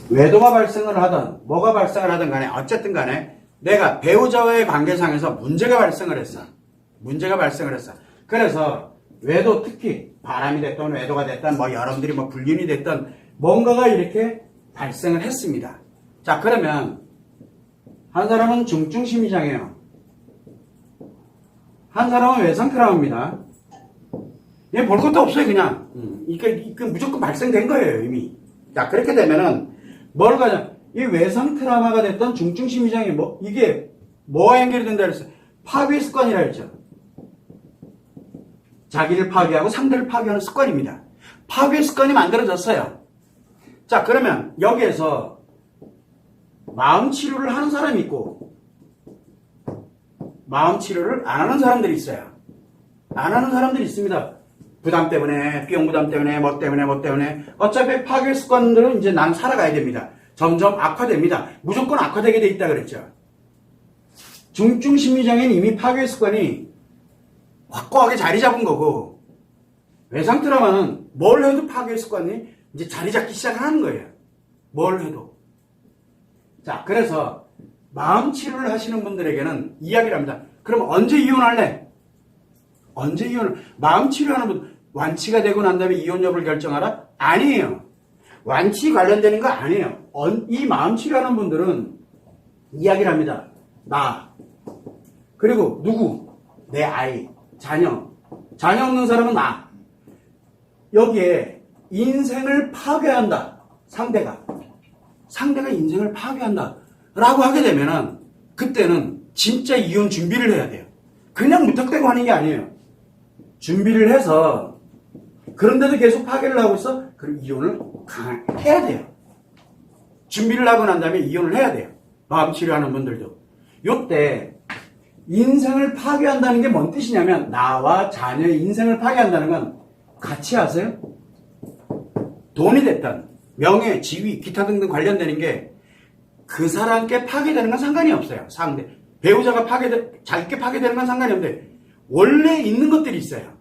외도가 발생을 하든 뭐가 발생을 하든 간에 어쨌든 간에 내가 배우자와의 관계상에서 문제가 발생을 했어. 문제가 발생을 했어. 그래서 외도, 특히 바람이 됐든 외도가 됐든 뭐 여러분들이 뭐 불륜이 됐든 뭔가가 이렇게 발생을 했습니다. 자, 그러면 한 사람은 중증심리장애예요. 한 사람은 외상 트라우마입니다. 얘 볼 것도 없어요, 그냥. 이게 무조건 발생된 거예요, 이미. 자, 그렇게 되면은 뭘 가냐? 이 외상 트라우마가 됐던 중증심리장애 이게 뭐와 연결이 된다 그랬어요? 파괴 습관이라 했죠. 자기를 파괴하고 상대를 파괴하는 습관입니다. 파괴 습관이 만들어졌어요. 자, 그러면 여기에서 마음 치료를 하는 사람이 있고 마음 치료를 안 하는 사람들이 있어요. 안 하는 사람들이 있습니다. 부담 때문에, 비용 부담 때문에, 뭐 때문에. 어차피 파괴 습관들은 이제 난 살아가야 됩니다. 점점 악화됩니다. 무조건 악화되게 돼 있다 그랬죠. 중증 심리장애는 이미 파괴 습관이 확고하게 자리 잡은 거고, 외상 트라우마는 뭘 해도 파괴 습관이 이제 자리 잡기 시작하는 거예요. 뭘 해도. 자, 그래서 마음 치료를 하시는 분들에게는 이야기를 합니다. 그럼 언제 이혼할래? 언제 이혼을? 마음 치료하는 분, 완치가 되고 난 다음에 이혼 여부를 결정하라? 아니에요. 완치 관련되는 거 아니에요. 이 마음 치료하는 분들은 이야기를 합니다. 나, 그리고 누구? 내 아이, 자녀. 자녀 없는 사람은 나. 여기에 인생을 파괴한다. 상대가 인생을 파괴한다. 라고 하게 되면은, 그때는 진짜 이혼 준비를 해야 돼요. 그냥 무턱대고 하는 게 아니에요. 준비를 해서, 그런데도 계속 파괴를 하고 있어? 그럼 이혼을 해야 돼요. 준비를 하고 난 다음에 이혼을 해야 돼요. 마음 치료하는 분들도. 요때, 인생을 파괴한다는 게 뭔 뜻이냐면, 나와 자녀의 인생을 파괴한다는 건 같이 하세요? 돈이 됐든, 명예, 지위, 기타 등등 관련되는 게 그 사람께 파괴되는 건 상관이 없어요. 상대. 배우자가 자기께 파괴되는 건 상관이 없는데, 원래 있는 것들이 있어요.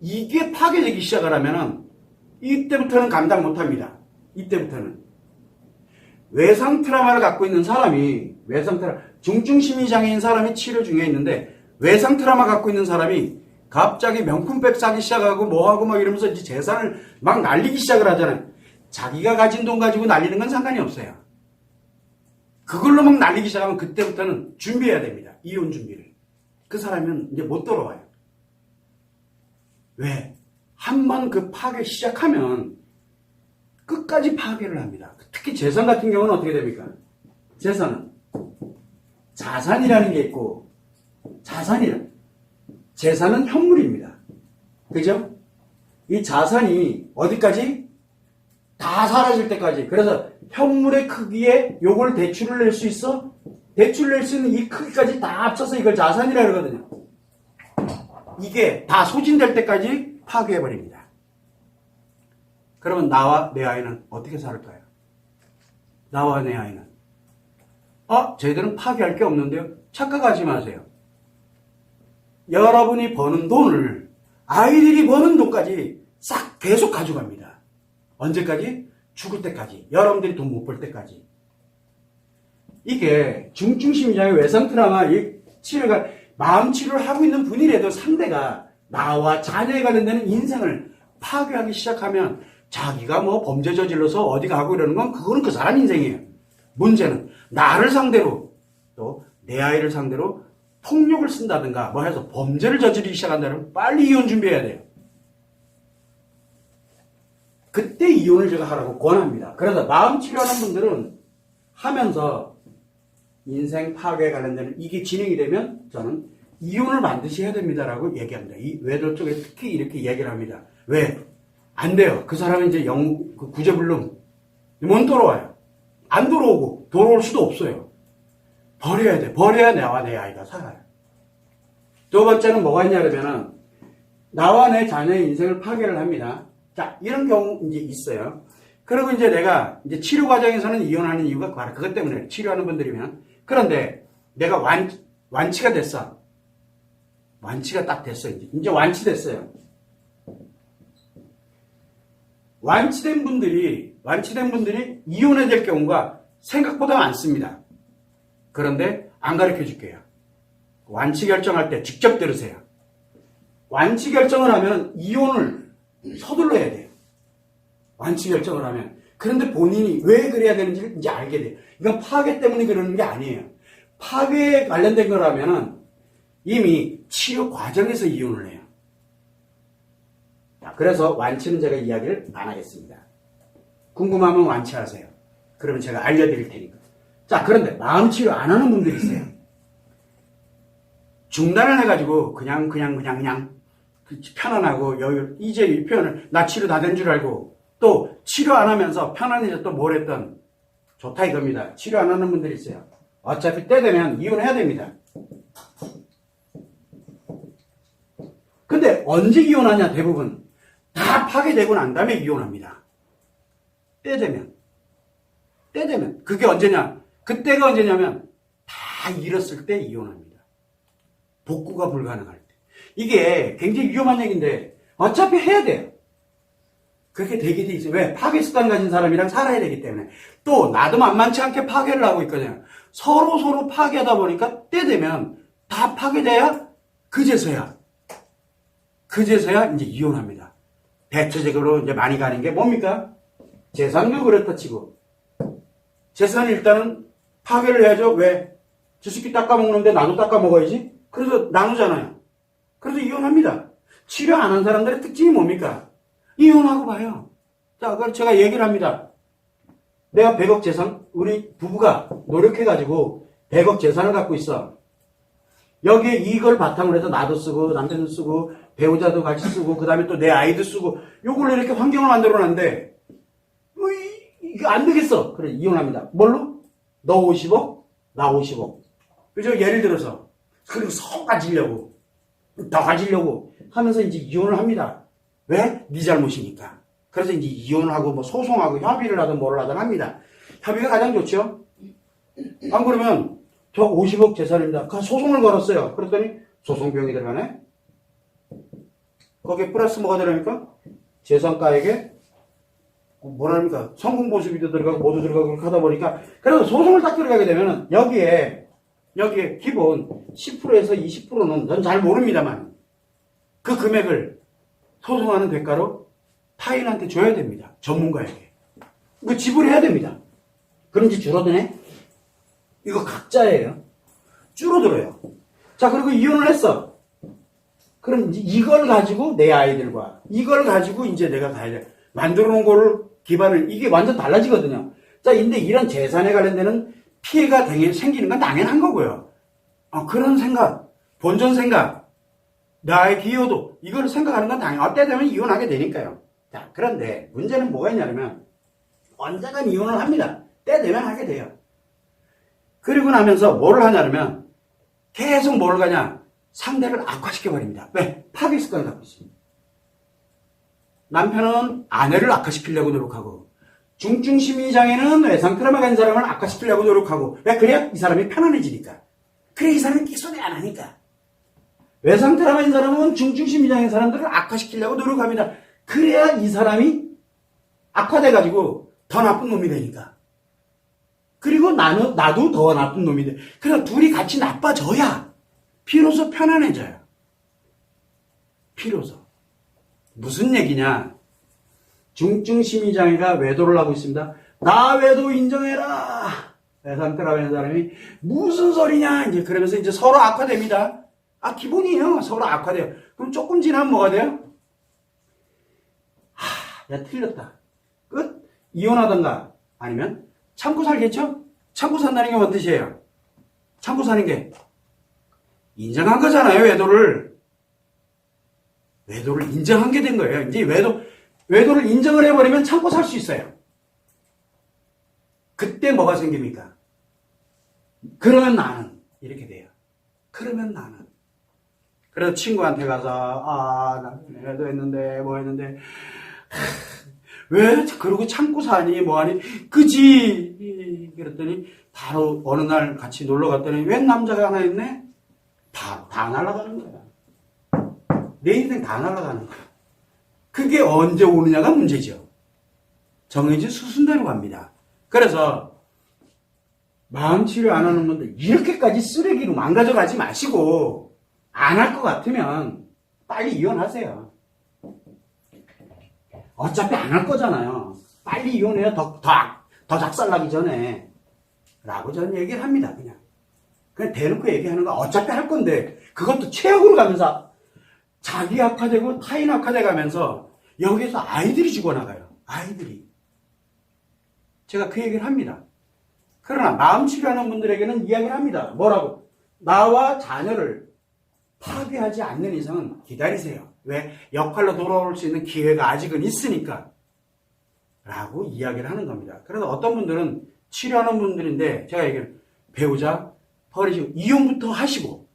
이게 파괴되기 시작을 하면은, 이때부터는 감당 못 합니다. 이때부터는. 외상 트라우마를 갖고 있는 사람이, 중증심리장애인 사람이 치료 중에 있는데, 외상 트라우마 갖고 있는 사람이 갑자기 명품백 사기 시작하고 뭐하고 막 이러면서 이제 재산을 막 날리기 시작을 하잖아요. 자기가 가진 돈 가지고 날리는 건 상관이 없어요. 그걸로 막 날리기 시작하면 그때부터는 준비해야 됩니다. 이혼 준비를. 그 사람은 이제 못 돌아와요. 왜? 한 번 그 파괴 시작하면 끝까지 파괴를 합니다. 특히 재산 같은 경우는 어떻게 됩니까? 재산은 자산이라는 게 있고, 재산은 현물입니다. 그죠? 이 자산이 어디까지? 다 사라질 때까지. 그래서 현물의 크기에 요걸 대출을 낼 수 있어? 대출 낼 수 있는 이 크기까지 다 합쳐서 이걸 자산이라 그러거든요. 이게 다 소진될 때까지 파괴해버립니다. 그러면 나와 내 아이는 어떻게 살을까요? 나와 내 아이는. 저희들은 파괴할 게 없는데요. 착각하지 마세요. 여러분이 버는 돈을 아이들이 버는 돈까지 싹 계속 가져갑니다. 언제까지? 죽을 때까지. 여러분들이 돈 못 벌 때까지. 이게 중증심리장애 외상 트라우마 치료가 마음 치료를 하고 있는 분이라도 상대가 나와 자녀에 관련되는 인생을 파괴하기 시작하면 자기가 뭐 범죄 저질러서 어디 가고 이러는 건 그거는 그 사람 인생이에요. 문제는 나를 상대로 또 내 아이를 상대로 폭력을 쓴다든가 뭐 해서 범죄를 저지르기 시작한다면 빨리 이혼 준비해야 돼요. 그때 이혼을 제가 하라고 권합니다. 그래서 마음 치료하는 분들은 하면서 인생 파괴에 관련되는 이게 진행이 되면 저는 이혼을 반드시 해야 됩니다라고 얘기합니다. 이 외도 쪽에 특히 이렇게 얘기를 합니다. 왜? 안 돼요. 그 사람은 이제 구제불능 못 돌아와요. 안 돌아오고 돌아올 수도 없어요. 버려야 돼. 버려야 나와 내 아이가 살아요. 두 번째는 뭐가 있냐 그러면은 나와 내 자녀의 인생을 파괴를 합니다. 자, 이런 경우 이제 있어요. 그리고 이제 내가 이제 치료 과정에서는 이혼하는 이유가 바로 그것 때문에 치료하는 분들이면 그런데 내가 완치가 됐어. 완치가 딱 됐어. 이제 완치됐어요. 완치된 분들이 이혼해야 될 경우가 생각보다 많습니다. 그런데 안 가르쳐 줄게요. 완치 결정할 때 직접 들으세요. 완치 결정을 하면 이혼을 서둘러야 돼요. 완치 결정을 하면. 그런데 본인이 왜 그래야 되는지를 이제 알게 돼요. 이건 파괴 때문에 그러는 게 아니에요. 파괴에 관련된 거라면은 이미 치료 과정에서 이혼을 해요. 자, 그래서 완치는 제가 이야기를 안 하겠습니다. 궁금하면 완치하세요. 그러면 제가 알려드릴 테니까. 자, 그런데 마음 치료 안 하는 분들이 있어요. 중단을 해가지고 그냥 편안하고 여유, 이제 이 표현을 나 치료 다 된 줄 알고 또 치료 안 하면서 편안해져 또 뭘 했던 좋다 이겁니다. 치료 안 하는 분들이 있어요. 어차피 때 되면 이혼해야 됩니다. 근데 언제 이혼하냐? 대부분 다 파괴되고 난 다음에 이혼합니다. 때 되면 그게 언제냐? 그때가 언제냐면 다 잃었을 때 이혼합니다. 복구가 불가능할 때. 이게 굉장히 위험한 얘기인데 어차피 해야 돼요. 그렇게 되게 돼 있어요. 왜? 파괴 습관 가진 사람이랑 살아야 되기 때문에. 또 나도 만만치 않게 파괴를 하고 있거든요. 서로 파괴하다 보니까 때 되면 다 파괴돼야 그제서야 이제 이혼합니다. 대체적으로 이제 많이 가는 게 뭡니까? 재산도 그렇다 치고 재산 일단은 파괴를 해야죠. 왜? 저 새끼 닦아먹는데 나도 닦아먹어야지. 그래서 나누잖아요. 그래서 이혼합니다. 치료 안 한 사람들의 특징이 뭡니까? 이혼하고 봐요. 자, 그걸 제가 얘기를 합니다. 내가 100억 재산, 우리 부부가 노력해가지고 100억 재산을 갖고 있어. 여기에 이걸 바탕으로 해서 나도 쓰고, 남편도 쓰고, 배우자도 같이 쓰고, 그 다음에 또 내 아이도 쓰고, 요걸로 이렇게 환경을 만들어 놨는데, 이거 안 되겠어. 그래, 이혼합니다. 뭘로? 너 50억, 나 50억. 그죠? 예를 들어서. 그리고 더 가지려고 하면서 이제 이혼을 합니다. 왜? 네 잘못이니까. 그래서 이제 이혼을 하고 뭐 소송하고 협의를 하든 뭐를 하든 합니다. 협의가 가장 좋죠? 안 그러면 저 50억 재산입니다. 소송을 걸었어요. 그랬더니 소송비용이 들어가네? 거기에 플러스 뭐가 들어갑니까? 재산가액에 뭐랍니까? 성공보수비도 들어가고 모두 들어가고 그렇게 하다 보니까 그래서 소송을 딱 들어가게 되면은 여기에 기본 10%에서 20%는 전 잘 모릅니다만 그 금액을 소송하는 대가로 타인한테 줘야 됩니다. 전문가에게. 이거 지불해야 됩니다. 그런지 줄어드네? 이거 각자예요. 줄어들어요. 자, 그리고 이혼을 했어. 그럼 이걸 가지고 내 아이들과 이걸 가지고 이제 내가 가야 돼. 만들어 놓은 거를 기반을 이게 완전 달라지거든요. 자, 근데 이런 재산에 관련되는 피해가 생기는 건 당연한 거고요. 그런 생각, 본전 생각, 나의 기여도 이걸 생각하는 건 당연히 어때 되면 이혼하게 되니까요. 자, 그런데 문제는 뭐가 있냐면 언젠간 이혼을 합니다. 때 되면 하게 돼요. 그리고 나면서 뭘 하냐면 계속 뭘 가냐? 상대를 악화시켜버립니다. 왜? 파괴 습관을 갖고 있습니다. 남편은 아내를 악화시키려고 노력하고 중증심리장애는 외상 트라우마 가진 사람을 악화시키려고 노력하고 왜? 그래야 이 사람이 편안해지니까. 그래 이 사람이 끼소리 안 하니까. 외상 트라우마 가진 사람은 중증심리장애 사람들을 악화시키려고 노력합니다. 그래야 이 사람이 악화돼가지고 더 나쁜 놈이 되니까. 그리고 나도 더 나쁜 놈이 돼. 그래서 둘이 같이 나빠져야 비로소 편안해져요. 비로소. 무슨 얘기냐? 중증심리장애가 외도를 하고 있습니다. 나 외도 인정해라. 외상 트라우마 가진 사람이 무슨 소리냐? 이제 그러면서 이제 서로 악화됩니다. 기본이에요. 서로 악화돼요. 그럼 조금 지나면 뭐가 돼요? 야, 틀렸다. 끝? 이혼하던가 아니면 참고 살겠죠? 참고 산다는 게 뭔 뜻이에요? 참고 사는 게 인정한 거잖아요. 외도를 인정한 게 된 거예요. 이제 외도를 인정을 해버리면 참고 살 수 있어요. 그때 뭐가 생깁니까? 그러면 나는 이렇게 돼요. 그러면 나는 그래서 친구한테 가서 나 외도했는데 뭐 했는데 왜 그러고 참고 사니 뭐하니 그지 그랬더니 바로 어느 날 같이 놀러 갔더니 웬 남자가 하나 있네. 다 날아가는 거야. 내 인생 다 날아가는 거야. 그게 언제 오느냐가 문제죠. 정해진 수순대로 갑니다. 그래서 마음 치료 안 하는 분들 이렇게까지 쓰레기로 망가져가지 마시고 안 할 것 같으면 빨리 이혼하세요. 어차피 안 할 거잖아요. 빨리 이혼해야 더 작살나기 전에 라고 저는 얘기를 합니다. 그냥 대놓고 얘기하는 거 어차피 할 건데 그것도 최악으로 가면서 자기 악화되고 타인 악화돼 가면서 여기에서 아이들이 죽어나가요. 아이들이. 제가 그 얘기를 합니다. 그러나 마음 치료하는 분들에게는 이야기를 합니다. 뭐라고? 나와 자녀를 파괴하지 않는 이상은 기다리세요. 왜? 역할로 돌아올 수 있는 기회가 아직은 있으니까. 라고 이야기를 하는 겁니다. 그래서 어떤 분들은 치료하는 분들인데 제가 얘기를 배우자 버리시고 이혼부터 하시고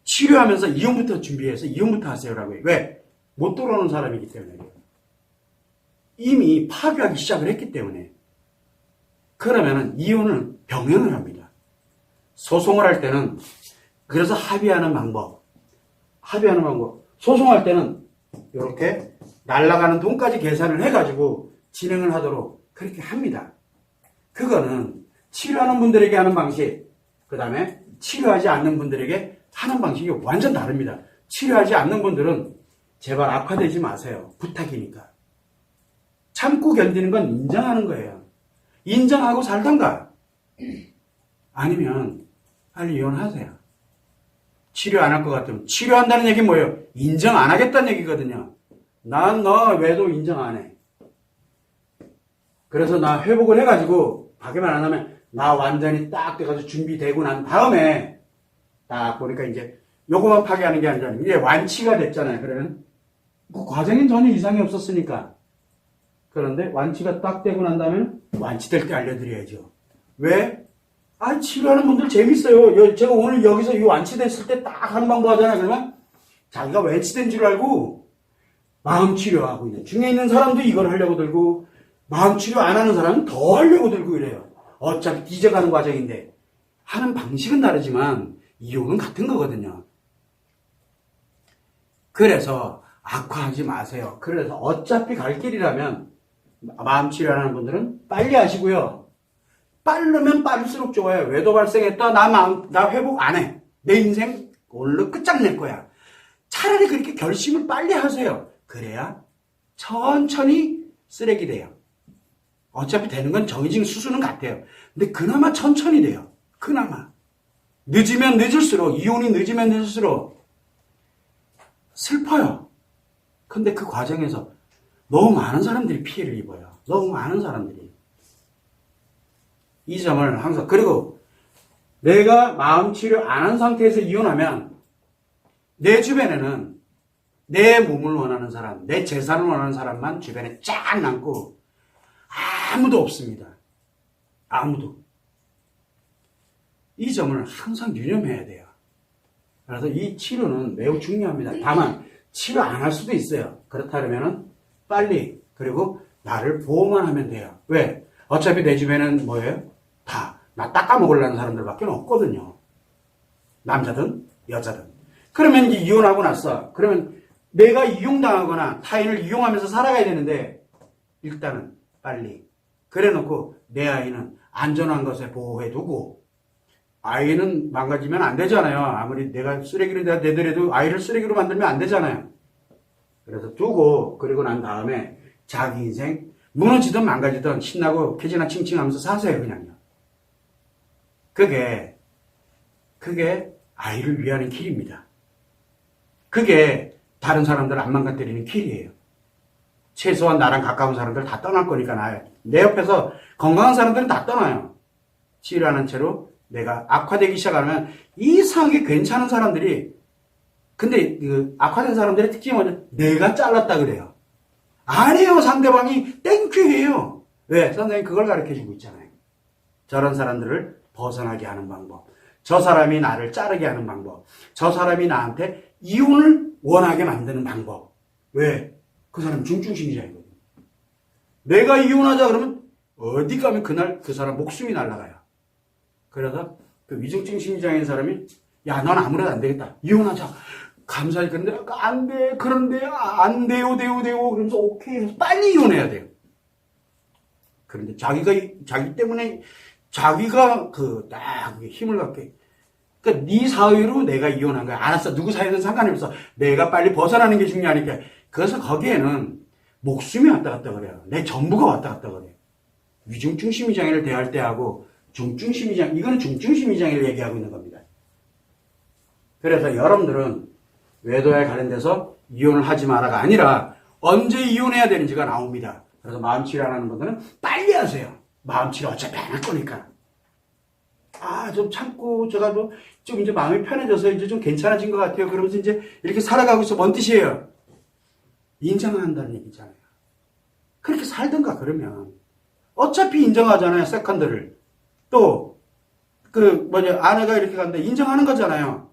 치료하면서 이혼부터 준비해서 이혼부터 하세요라고 해요. 왜? 못 돌아오는 사람이기 때문에. 이미 파괴하기 시작을 했기 때문에. 그러면은 이혼은 병행을 합니다. 소송을 할 때는 그래서 합의하는 방법. 소송할 때는 이렇게 날아가는 돈까지 계산을 해가지고 진행을 하도록 그렇게 합니다. 그거는 치료하는 분들에게 하는 방식, 그 다음에 치료하지 않는 분들에게 하는 방식이 완전 다릅니다. 치료하지 않는 분들은 제발 악화되지 마세요. 부탁이니까. 참고 견디는 건 인정하는 거예요. 인정하고 살던가 아니면 빨리 이혼하세요. 치료 안 할 것 같으면 치료한다는 얘기는 뭐예요? 인정 안 하겠다는 얘기거든요. 난 너 외도 인정 안 해. 그래서 나 회복을 해가지고 파괴만 안 하면 나 완전히 딱 돼가지고 준비되고 난 다음에 딱 보니까 이제 요거만 파괴하는 게 아니라 이제 완치가 됐잖아요. 그러면 그 과정엔 전혀 이상이 없었으니까. 그런데 완치가 딱 되고 난 다음에 완치될 때 알려드려야죠. 왜? 치료하는 분들 재밌어요. 제가 오늘 여기서 이 완치됐을 때 딱 하는 방법 하잖아요. 그러면 자기가 완치된 줄 알고 마음 치료하고 있는 중에 있는 사람도 이걸 하려고 들고 마음 치료 안 하는 사람은 더 하려고 들고 이래요. 어차피 뒤져가는 과정인데 하는 방식은 다르지만 이유는 같은 거거든요. 그래서 악화하지 마세요. 그래서 어차피 갈 길이라면 마음 치료하는 분들은 빨리 하시고요. 빠르면 빠를수록 좋아요. 외도 발생했다. 나 회복 안 해. 내 인생 오늘로 끝장낼 거야. 차라리 그렇게 결심을 빨리 하세요. 그래야 천천히 쓰레기 돼요. 어차피 되는 건 정해진 수순은 같아요. 근데 그나마 천천히 돼요. 그나마. 늦으면 늦을수록, 이혼이 늦으면 늦을수록 슬퍼요. 근데 그 과정에서 너무 많은 사람들이 피해를 입어요. 너무 많은 사람들이. 이 점을 항상, 그리고 내가 마음 치료 안 한 상태에서 이혼하면 내 주변에는 내 몸을 원하는 사람, 내 재산을 원하는 사람만 주변에 쫙 남고 아무도 없습니다. 아무도. 이 점을 항상 유념해야 돼요. 그래서 이 치료는 매우 중요합니다. 다만 치료 안 할 수도 있어요. 그렇다면은 빨리, 그리고 나를 보호만 하면 돼요. 왜? 어차피 내 주변에는 뭐예요? 다 나 닦아먹으려는 사람들밖에 없거든요. 남자든 여자든. 그러면 이제 이혼하고 났어. 그러면 내가 이용당하거나 타인을 이용하면서 살아가야 되는데 일단은 빨리 그래놓고 내 아이는 안전한 것에 보호해두고, 아이는 망가지면 안 되잖아요. 아무리 내가 쓰레기를 내더라도 아이를 쓰레기로 만들면 안 되잖아요. 그래서 두고, 그리고 난 다음에 자기 인생 무너지든 망가지든 신나고 캐지나 칭칭하면서 사세요. 그냥요. 그게 아이를 위하는 길입니다. 그게 다른 사람들 안 망가뜨리는 길이에요. 최소한 나랑 가까운 사람들 다 떠날 거니까. 내 옆에서 건강한 사람들은 다 떠나요. 치료하는 채로 내가 악화되기 시작하면 이상하게 괜찮은 사람들이, 근데 그 악화된 사람들의 특징이 뭐냐? 내가 잘랐다 그래요. 아니에요. 상대방이 땡큐해요. 왜? 선생님 그걸 가르쳐주고 있잖아요. 저런 사람들을 벗어나게 하는 방법, 저 사람이 나를 자르게 하는 방법, 저 사람이 나한테 이혼을 원하게 만드는 방법. 왜? 그 사람 중증심리자이거든요. 내가 이혼하자 그러면 어디 가면 그날 그 사람 목숨이 날아가요. 그래서 그 위중증 심리장애인 사람이 야, 넌 아무래도 안 되겠다. 이혼하자. 감사히. 그런데 안 돼. 그런데 안 돼요. 그러면서 오케이 해서 빨리 이혼해야 돼요. 그런데 자기 때문에 자기가 딱 힘을 갖게. 그러니까 네 사유로 내가 이혼한 거야. 알았어. 누구 사유든 상관이 없어. 내가 빨리 벗어나는 게 중요하니까. 그래서 거기에는 목숨이 왔다 갔다 그래요. 내 전부가 왔다 갔다 그래요. 위중증심이장애를 대할 때 하고 중증심이장, 이거는 중증심이장애를 얘기하고 있는 겁니다. 그래서 여러분들은 외도에 관련돼서 이혼을 하지 마라가 아니라 언제 이혼해야 되는지가 나옵니다. 그래서 마음치료 안 하는 분들은 빨리 하세요. 마음치료 어차피 안 할 거니까. 좀 참고, 제가 좀 이제 마음이 편해져서 이제 좀 괜찮아진 것 같아요. 그러면서 이제 이렇게 살아가고 있어. 뭔 뜻이에요? 인정한다는 얘기잖아요. 그렇게 살든가, 그러면. 어차피 인정하잖아요, 세컨드를. 또, 아내가 이렇게 간다. 인정하는 거잖아요.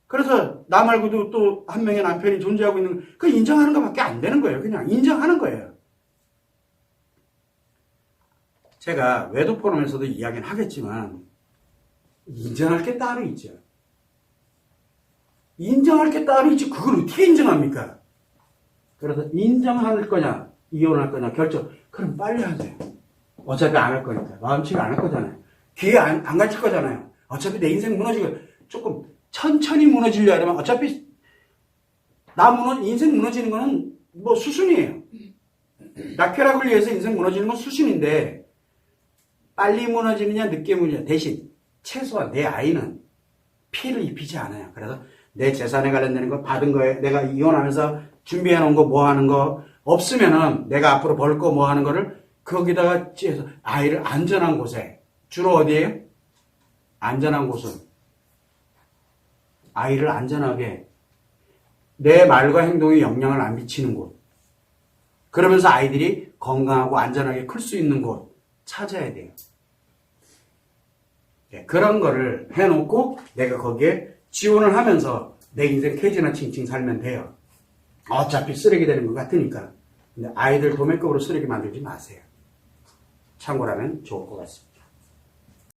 그래서 나 말고도 또 한 명의 남편이 존재하고 있는, 그 인정하는 것밖에 안 되는 거예요. 그냥 인정하는 거예요. 제가 외도 포럼에서도 이야기는 하겠지만, 인정할 게 따로 있죠. 인정할 게 따로 있지, 그걸 어떻게 인정합니까? 그래서 인정할 거냐, 이혼할 거냐, 결정. 그럼 빨리 하세요. 어차피 안 할 거니까. 마음치료 안 할 거잖아요. 기회 안 가질 거잖아요. 어차피 내 인생 무너지고, 조금 천천히 무너지려 하면 어차피, 인생 무너지는 거는 수순이에요. 낙혈락을 위해서 인생 무너지는 건 수순인데, 빨리 무너지느냐, 늦게 무너지느냐. 대신, 최소한 내 아이는 피해를 입히지 않아요. 그래서 내 재산에 관련되는 거 받은 거에 내가 이혼하면서 준비해 놓은 거 뭐 하는 거 없으면은 내가 앞으로 벌 거 뭐 하는 거를 거기다가 찌해서 아이를 안전한 곳에, 주로 어디에요? 안전한 곳은 아이를 안전하게 내 말과 행동에 영향을 안 미치는 곳, 그러면서 아이들이 건강하고 안전하게 클 수 있는 곳 찾아야 돼요. 그런 거를 해놓고 내가 거기에 지원을 하면서 내 인생 캐지나 칭칭 살면 돼요. 어차피 쓰레기 되는 것 같으니까. 근데 아이들 도매급으로 쓰레기 만들지 마세요. 참고라면 좋을 것 같습니다.